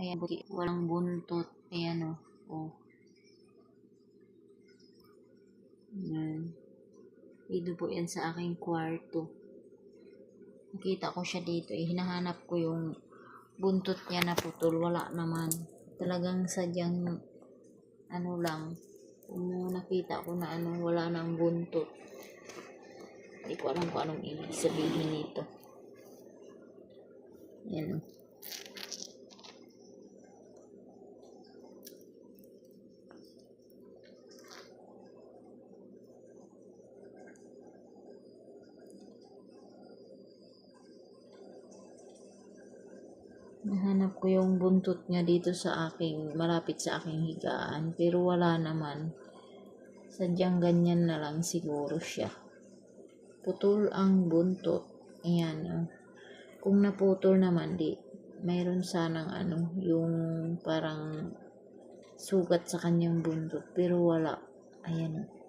Ayan, walang buntot. Ayan o. Oh. Ayan. Dito po yan sa aking kwarto. Nakita ko siya dito. Hinahanap ko yung buntot niya na putol. Wala naman. Talagang sadyang ano lang. Kung nakita ko na wala nang buntot. Hindi ko alam kung anong ibig sabihin nito. Ayan o. Nahanap ko yung buntot niya dito sa aking, malapit sa aking higaan. Pero wala naman. Sadyang ganyan na lang siguro siya. Putol ang buntot. Ayan. Oh. Kung naputol naman, mayroon sanang yung parang sugat sa kanyang buntot. Pero wala. Ayan.